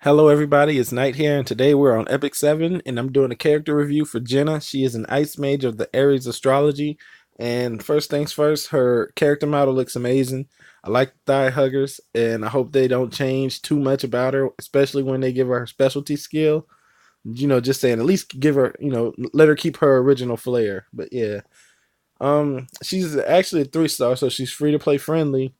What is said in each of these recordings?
Hello everybody, it's Knight here, and today we're on Epic 7, and I'm doing a character review for Jenna. She is an Ice Mage of the Aries Astrology, and first things first, her character model looks amazing. I like thigh huggers, and I hope they don't change too much about her, especially when they give her specialty skill. Just saying, at least give her, let her keep her original flair. But yeah, she's actually a 3-star, so she's free to play friendly,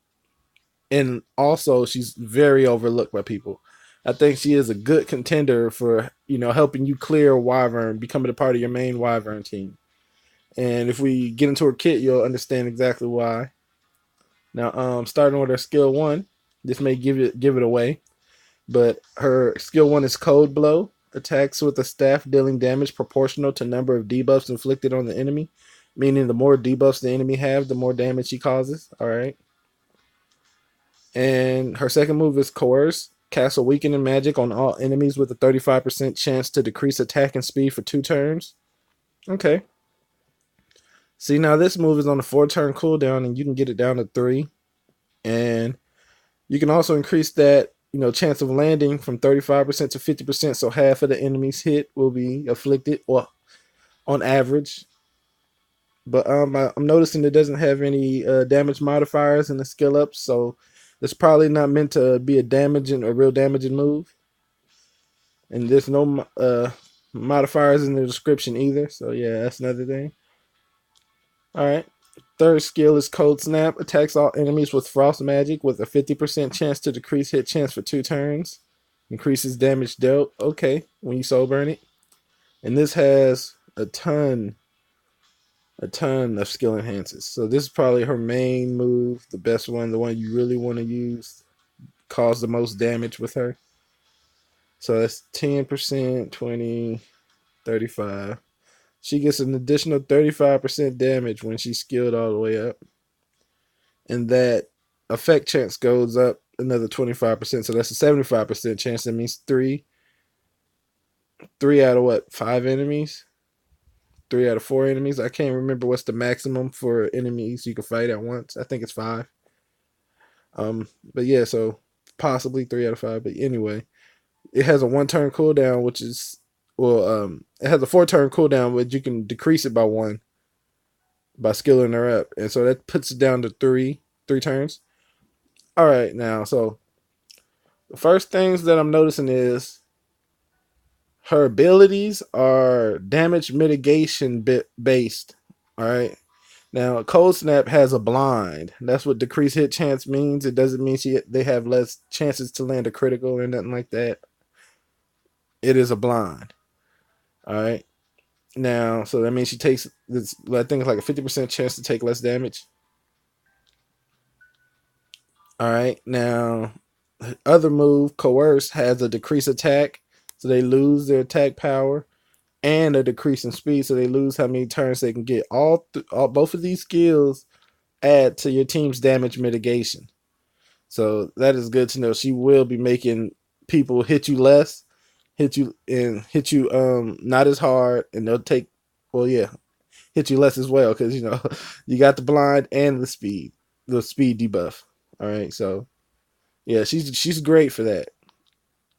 and also she's very overlooked by people. I think she is a good contender for helping you clear Wyvern, becoming a part of your main Wyvern team. And if we get into her kit, you'll understand exactly why. Now, starting with her skill one, this may give it away, but her skill one is Cold Blow. Attacks with a staff dealing damage proportional to number of debuffs inflicted on the enemy, meaning the more debuffs the enemy have, the more damage she causes. All right. And her second move is Coerce. Cast a weakening magic on all enemies with a 35% chance to decrease attack and speed for 2 turns. Okay. See, now this move is on a 4-turn cooldown, and you can get it down to 3. And you can also increase that, chance of landing from 35% to 50%, so half of the enemy's hit will be afflicted, or on average. But I'm noticing it doesn't have any damage modifiers in the skill up, so it's probably not meant to be a real damaging move. And there's no modifiers in the description either, so yeah, that's another thing. All right. Third skill is Cold Snap. Attacks all enemies with frost magic with a 50% chance to decrease hit chance for 2 turns. Increases damage dealt. Okay, when you soul burn it. And this has a ton of skill enhances. So this is probably her main move, the best one, the one you really want to use, cause the most damage with her. So that's 10%, 20, 35. She gets an additional 35% damage when she's skilled all the way up. And that effect chance goes up another 25%. So that's a 75% chance. That means three out of what, 5 enemies? 3 out of 4 enemies. I can't remember what's the maximum for enemies you can fight at once. I think it's 5. But yeah, so possibly 3 out of 5. But anyway, it has a 1-turn cooldown, which is it has a 4-turn cooldown, but you can decrease it by 1 by skilling her up, and so that puts it down to three turns. All right, now so the first things that I'm noticing is her abilities are damage mitigation based. All right. Now, Cold Snap has a blind. That's what decreased hit chance means. It doesn't mean they have less chances to land a critical or nothing like that. It is a blind. All right. Now, so that means she takes this. I think it's like a 50% chance to take less damage. All right. Now, other move, Coerce, has a decreased attack, so they lose their attack power, and a decrease in speed, so they lose how many turns they can get. All both of these skills add to your team's damage mitigation. So that is good to know. She will be making people hit you less, hit you not as hard, and they'll take, well, yeah, hit you less as well, because you got the blind and the speed debuff. All right, so yeah, she's great for that.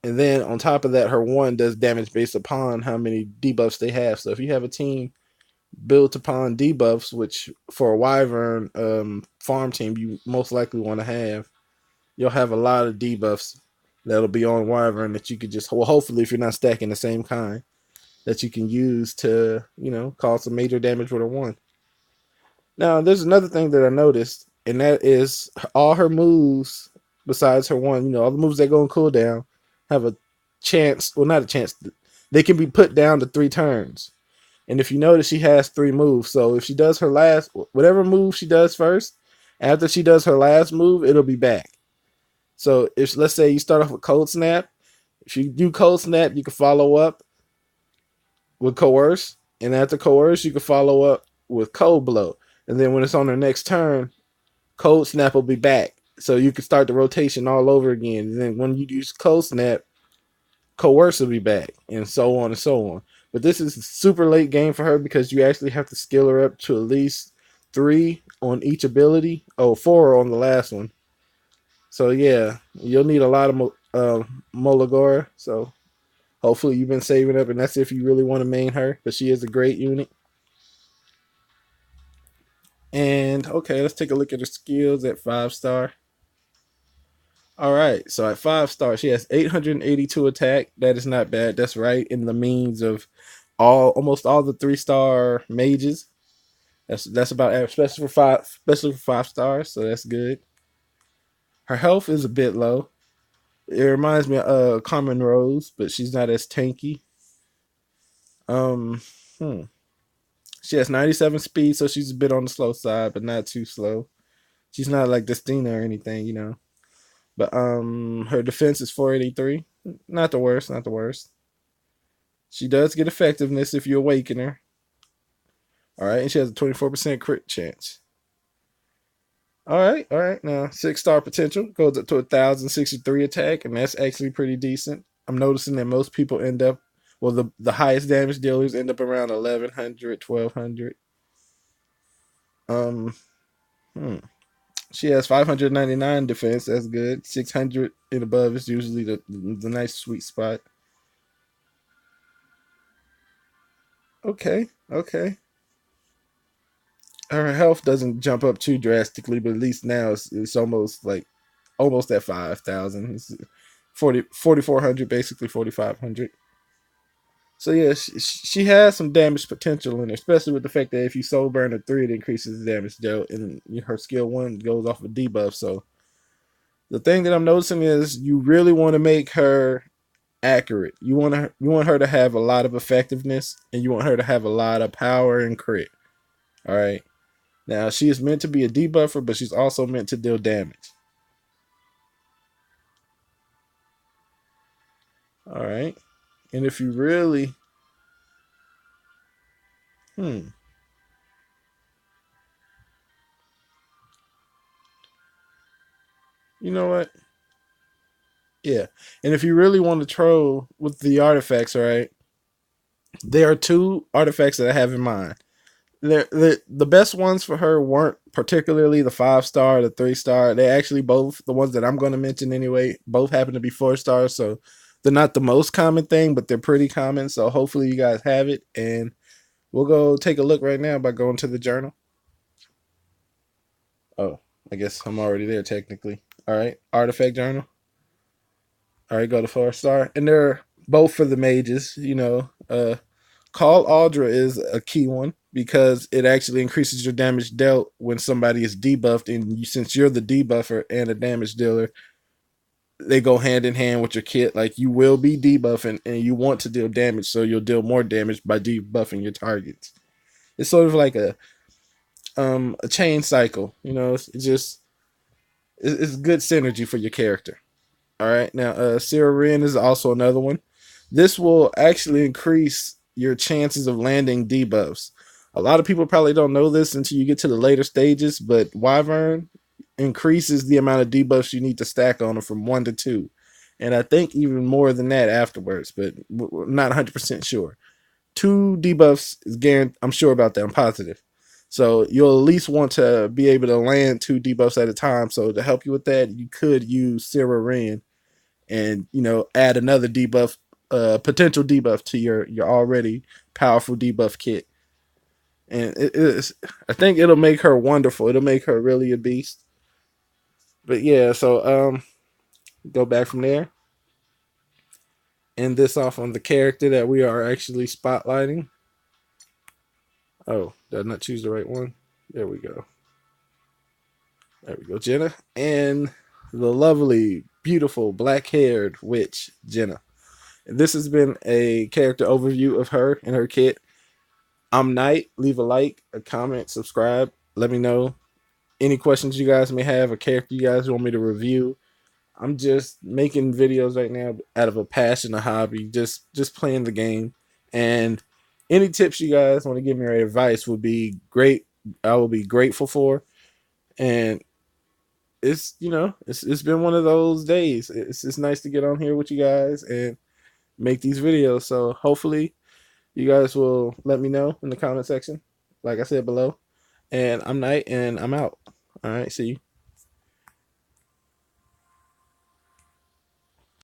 And then on top of that, her one does damage based upon how many debuffs they have. So if you have a team built upon debuffs, which for a Wyvern farm team you most likely want to have, you'll have a lot of debuffs that'll be on Wyvern that you could just, well, hopefully if you're not stacking the same kind, that you can use to, cause some major damage with her one. Now, there's another thing that I noticed, and that is all her moves, besides her one, all the moves that go on cooldown, have a chance, well, not a chance, they can be put down to 3 turns. And if you notice, she has 3 moves. So if she does her last, whatever move she does first, after she does her last move, it'll be back. So if, let's say you start off with Cold Snap, if you do Cold Snap, you can follow up with Coerce. And after Coerce, you can follow up with Cold Blow. And then when it's on her next turn, Cold Snap will be back. So you can start the rotation all over again. And then when you use Cold Snap, Coerce will be back, and so on and so on. But this is a super late game for her because you actually have to skill her up to at least 3 on each ability. Oh, 4 on the last one. So yeah, you'll need a lot of Molagora. So hopefully you've been saving up, and that's if you really want to main her, but she is a great unit. And okay, let's take a look at her skills at 5 star. All right, so at 5 star, she has 882 attack. That is not bad. That's right in the means of almost all the 3 star mages. That's about average, especially for 5 stars. So that's good. Her health is a bit low. It reminds me of Common Rose, but she's not as tanky. Um, hmm. She has 97 speed, so she's a bit on the slow side, but not too slow. She's not like Destina or anything. But her defense is 483. Not the worst, not the worst. She does get effectiveness if you awaken her. All right, and she has a 24% crit chance. All right. Now 6 star potential goes up to 1,063 attack, and that's actually pretty decent. I'm noticing that most people end up, well, the highest damage dealers end up around 1,100, 1,200. Um, hmm. She has 599 defense. That's good. 600 and above is usually the nice sweet spot. Okay, okay. Her health doesn't jump up too drastically, but at least now it's almost like almost at 5,000. It's 4,400, basically 4,500. So yeah, she has some damage potential in her, especially with the fact that if you soul burn a 3, it increases the damage dealt, and her skill 1 goes off a debuff. So the thing that I'm noticing is you really want to make her accurate. You want her to have a lot of effectiveness, and you want her to have a lot of power and crit. All right. Now she is meant to be a debuffer, but she's also meant to deal damage. All right. And if you really, hmm, you know what? Yeah. And if you really want to troll with the artifacts, all right, there are 2 artifacts that I have in mind. The best ones for her weren't particularly the 5 star, the 3 star. They actually both, the ones that I'm going to mention anyway, both happen to be 4 stars. So they're not the most common thing, but they're pretty common. So hopefully you guys have it. And we'll go take a look right now by going to the journal. Oh, I guess I'm already there technically. All right. Artifact journal. All right, go to 4 star. And they're both for the mages, Call Aldra is a key one because it actually increases your damage dealt when somebody is debuffed, and since you're the debuffer and a damage dealer, they go hand in hand with your kit. Like you will be debuffing, and you want to deal damage, so you'll deal more damage by debuffing your targets. It's sort of like a chain cycle. It's just it's good synergy for your character. All right, now Sarah Wren is also another one. This will actually increase your chances of landing debuffs. A lot of people probably don't know this until you get to the later stages, but Wyvern increases the amount of debuffs you need to stack on them from 1 to 2. And I think even more than that afterwards, but we're not 100% sure. 2 debuffs is guaranteed. I'm sure about that. I'm positive. So you'll at least want to be able to land 2 debuffs at a time. So to help you with that, you could use Sarah Wren and add another debuff, potential debuff to your already powerful debuff kit. And I think it'll make her wonderful. It'll make her really a beast. But yeah, so go back from there. End this off on the character that we are actually spotlighting. Oh, did I not choose the right one? There we go. There we go, Jenna. And the lovely, beautiful, black-haired witch, Jenna. This has been a character overview of her and her kit. I'm Knight. Leave a like, a comment, subscribe. Let me know any questions you guys may have, a character you guys want me to review. I'm just making videos right now out of a passion, a hobby, just playing the game. And any tips you guys want to give me or advice would be great. I will be grateful for. And it's been one of those days. It's nice to get on here with you guys and make these videos. So hopefully you guys will let me know in the comment section, like I said below. And I'm Knight, and I'm out. All right, see you.